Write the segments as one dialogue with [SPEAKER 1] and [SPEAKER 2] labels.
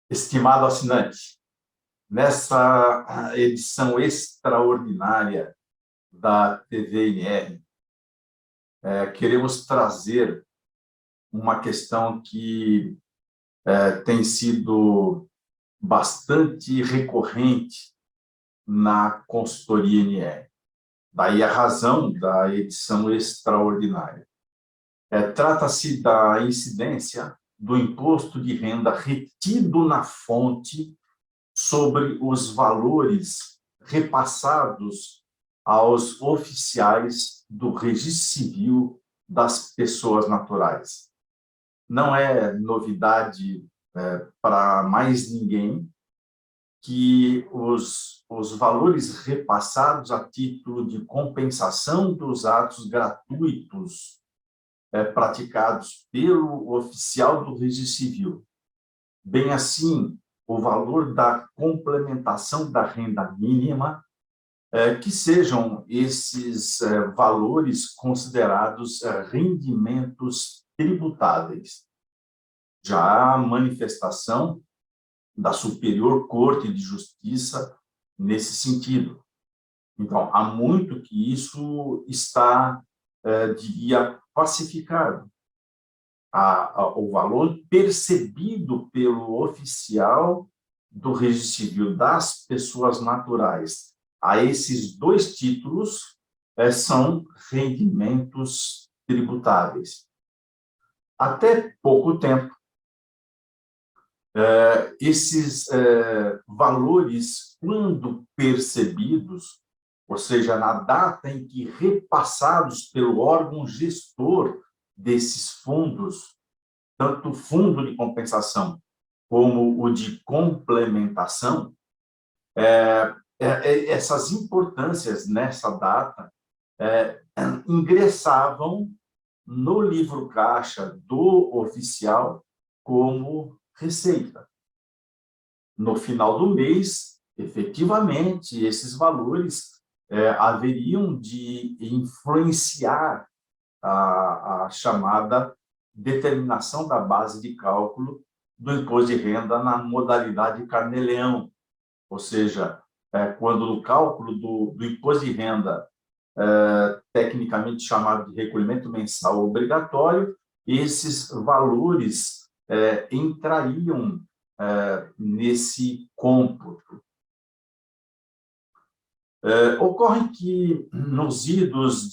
[SPEAKER 1] Estimado assinante, nessa edição extraordinária da TVNR, queremos trazer uma questão que tem sido bastante recorrente na consultoria NR. Daí a razão da edição extraordinária. Trata-se da incidência do imposto de renda retido na fonte sobre os valores repassados aos oficiais do registro civil das pessoas naturais. Não é novidade para mais ninguém que os valores repassados a título de compensação dos atos gratuitos praticados pelo oficial do registro civil, bem assim o valor da complementação da renda mínima, que sejam esses valores considerados rendimentos tributáveis. Já há manifestação da Superior Corte de Justiça nesse sentido. Então, há muito que isso está, diria, pacificado. O valor percebido pelo oficial do registro civil das pessoas naturais a esses dois títulos são rendimentos tributáveis. Até pouco tempo, esses valores, quando percebidos, ou seja, na data em que repassados pelo órgão gestor desses fundos, tanto o fundo de compensação como o de complementação, essas importâncias nessa data ingressavam no livro caixa do oficial como receita. No final do mês, efetivamente, esses valores haveriam de influenciar a chamada determinação da base de cálculo do imposto de renda na modalidade carnê-leão, ou seja, quando no cálculo do imposto de renda, tecnicamente chamado de recolhimento mensal obrigatório, esses valores entrariam nesse cômputo. Ocorre que, nos idos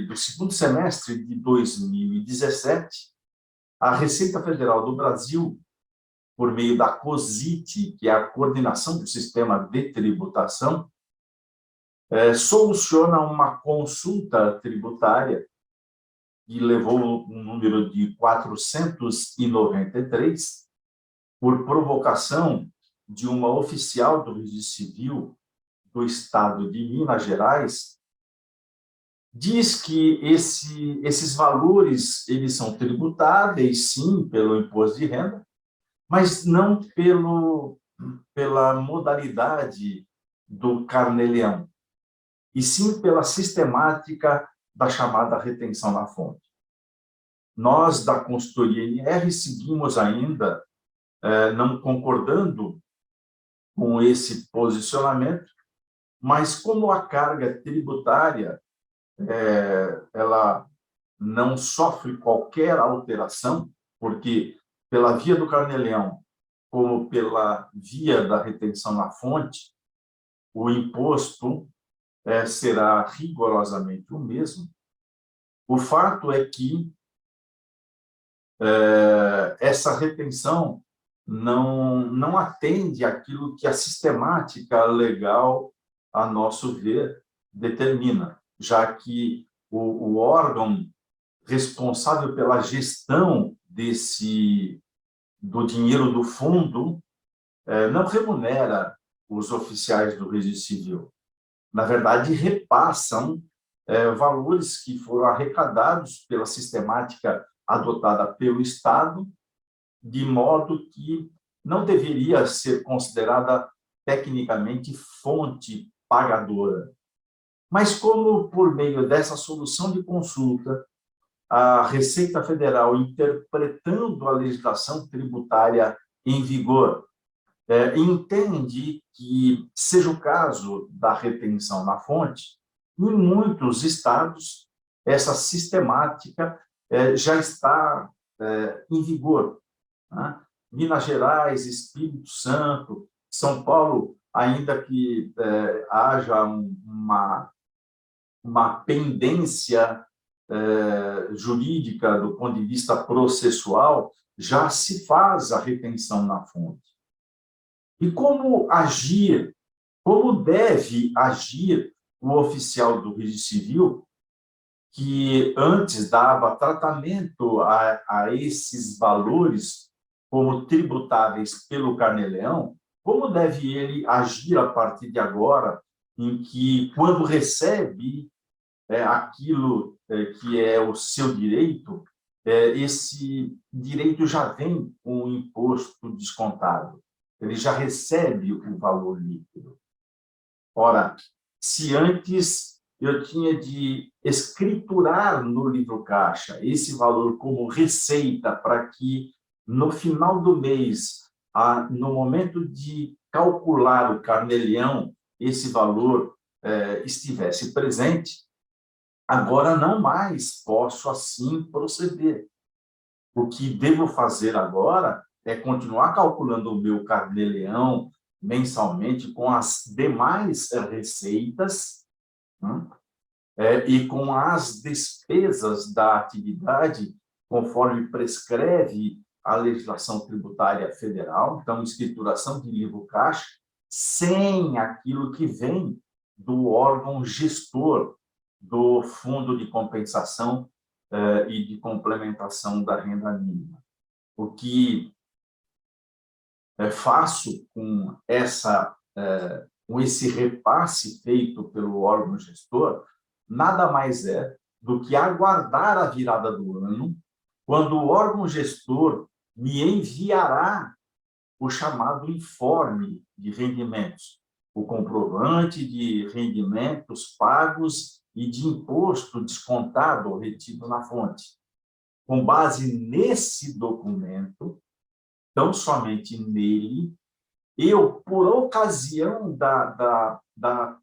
[SPEAKER 1] do segundo semestre de 2017, a Receita Federal do Brasil, por meio da COSIT, que é a Coordenação do Sistema de Tributação, soluciona uma consulta tributária que levou um número de 493, por provocação de uma oficial do Registro Civil do Estado de Minas Gerais, diz que esses valores eles são tributáveis, sim, pelo imposto de renda, mas não pela modalidade do carnê-leão, e sim pela sistemática da chamada retenção na fonte. Nós, da consultoria NR, seguimos ainda não concordando com esse posicionamento, mas como a carga tributária ela não sofre qualquer alteração, porque pela via do carnê-leão, como pela via da retenção na fonte, o imposto será rigorosamente o mesmo. O fato é que essa retenção não atende àquilo que a sistemática legal, a nosso ver, determina, já que o órgão responsável pela gestão do dinheiro do fundo não remunera os oficiais do registro civil. Na verdade, repassam valores que foram arrecadados pela sistemática adotada pelo Estado, de modo que não deveria ser considerada tecnicamente fonte pagadora. Mas como, por meio dessa solução de consulta, a Receita Federal, interpretando a legislação tributária em vigor, entende que seja o caso da retenção na fonte, em muitos estados, essa sistemática já está em vigor, né? Minas Gerais, Espírito Santo, São Paulo, ainda que haja uma pendência jurídica do ponto de vista processual, já se faz a retenção na fonte. E como agir, como deve agir o oficial do registro civil que antes dava tratamento a esses valores como tributáveis pelo Carnê-Leão, como deve ele agir a partir de agora, em que, quando recebe aquilo que é o seu direito, esse direito já vem com o imposto descontado, ele já recebe o valor líquido. Ora, se antes eu tinha de escriturar no livro caixa esse valor como receita para que, no final do mês, no momento de calcular o Carnê-Leão, esse valor estivesse presente, agora não mais posso assim proceder. O que devo fazer agora é continuar calculando o meu Carnê-Leão mensalmente com as demais receitas, né? E com as despesas da atividade, conforme prescreve a legislação tributária federal, então, escrituração de livro caixa, sem aquilo que vem do órgão gestor do Fundo de Compensação e de Complementação da Renda Mínima. O que faço com esse repasse feito pelo órgão gestor, nada mais é do que aguardar a virada do ano, quando o órgão gestor me enviará o chamado informe de rendimentos, o comprovante de rendimentos pagos e de imposto descontado ou retido na fonte. Com base nesse documento, tão somente nele, eu, por ocasião da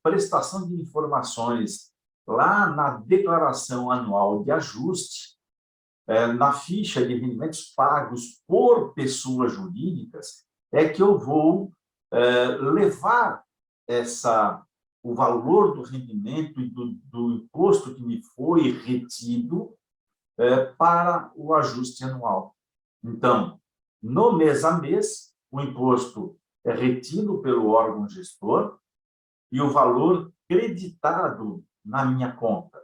[SPEAKER 1] prestação de informações lá na declaração anual de ajuste, na ficha de rendimentos pagos por pessoas jurídicas, é que eu vou levar o valor do rendimento e do imposto que me foi retido para o ajuste anual. Então, no mês a mês, o imposto é retido pelo órgão gestor e o valor creditado na minha conta.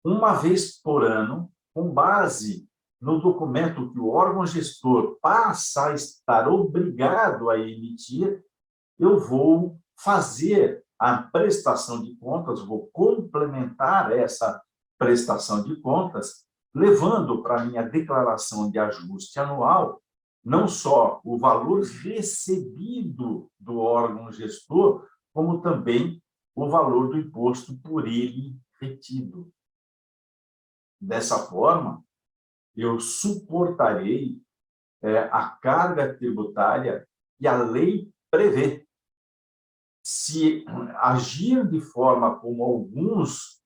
[SPEAKER 1] Uma vez por ano, com base no documento que o órgão gestor passa a estar obrigado a emitir, eu vou fazer a prestação de contas, vou complementar essa prestação de contas, levando para a minha declaração de ajuste anual não só o valor recebido do órgão gestor, como também o valor do imposto por ele retido. Dessa forma, eu suportarei a carga tributária que a lei prevê. Se agir de forma como alguns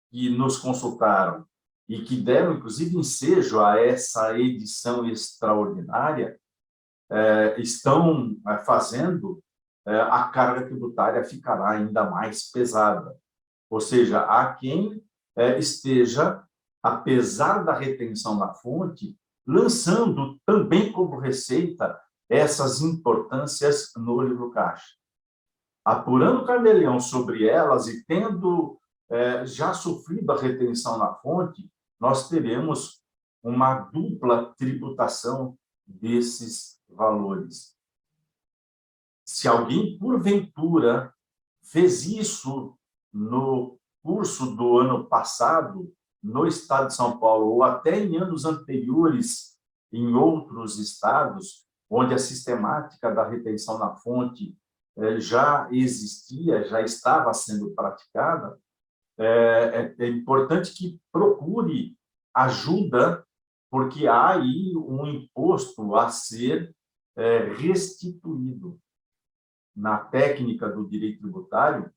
[SPEAKER 1] que nos consultaram e que deram, inclusive, ensejo a essa edição extraordinária, estão fazendo, a carga tributária ficará ainda mais pesada. Ou seja, há quem esteja, apesar da retenção na fonte, lançando também como receita essas importâncias no livro caixa. Apurando o Carnê-Leão sobre elas e tendo já sofrido a retenção na fonte, nós teremos uma dupla tributação desses valores. Se alguém, porventura, fez isso no curso do ano passado, no estado de São Paulo, ou até em anos anteriores, em outros estados, onde a sistemática da retenção na fonte já existia, já estava sendo praticada, é importante que procure ajuda, porque há aí um imposto a ser restituído. Na técnica do direito tributário,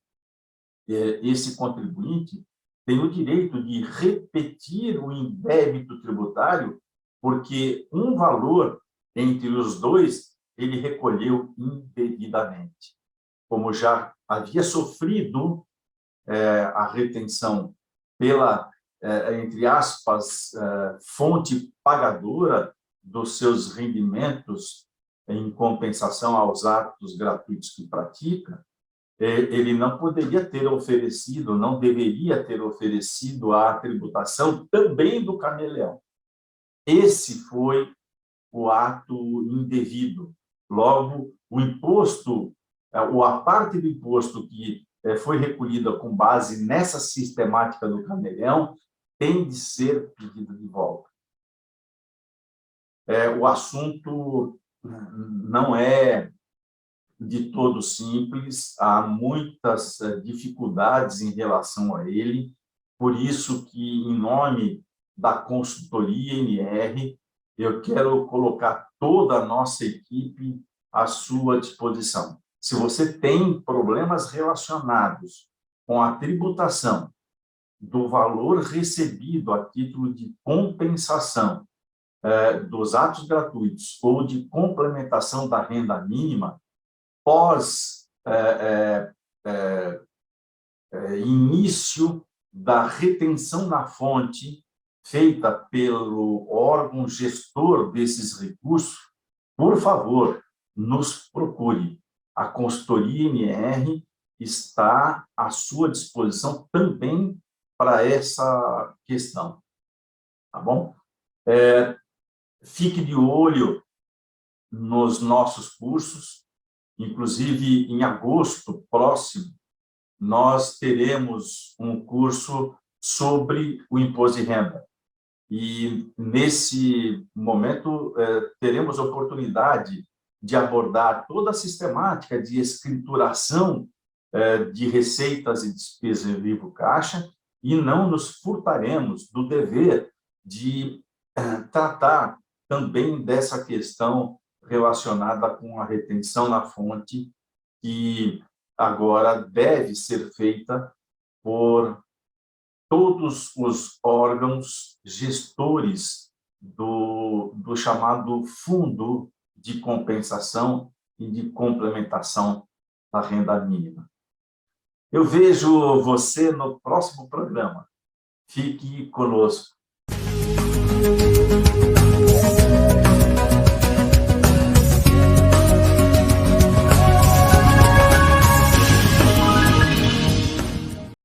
[SPEAKER 1] esse contribuinte tem o direito de repetir o indébito tributário, porque um valor entre os dois ele recolheu indevidamente. Como já havia sofrido a retenção pela, entre aspas, fonte pagadora dos seus rendimentos em compensação aos atos gratuitos que pratica, ele não poderia ter oferecido, não deveria ter oferecido a tributação também do cameleão. Esse foi o ato indevido. Logo, o imposto, ou a parte do imposto que foi recolhida com base nessa sistemática do cameleão, tem de ser pedida de volta. O assunto não é de todo simples, há muitas dificuldades em relação a ele, por isso que, em nome da consultoria NR, eu quero colocar toda a nossa equipe à sua disposição. Se você tem problemas relacionados com a tributação do valor recebido a título de compensação dos atos gratuitos ou de complementação da renda mínima, pós início da retenção na fonte feita pelo órgão gestor desses recursos, por favor, nos procure. A consultoria NR está à sua disposição também para essa questão, tá bom? Fique de olho nos nossos cursos. Inclusive, em agosto próximo, nós teremos um curso sobre o imposto de renda. E, nesse momento, teremos a oportunidade de abordar toda a sistemática de escrituração de receitas e despesas em livro caixa, e não nos furtaremos do dever de tratar também dessa questão relacionada com a retenção na fonte, que agora deve ser feita por todos os órgãos gestores do chamado Fundo de Compensação e de Complementação da Renda Mínima. Eu vejo você no próximo programa. Fique conosco.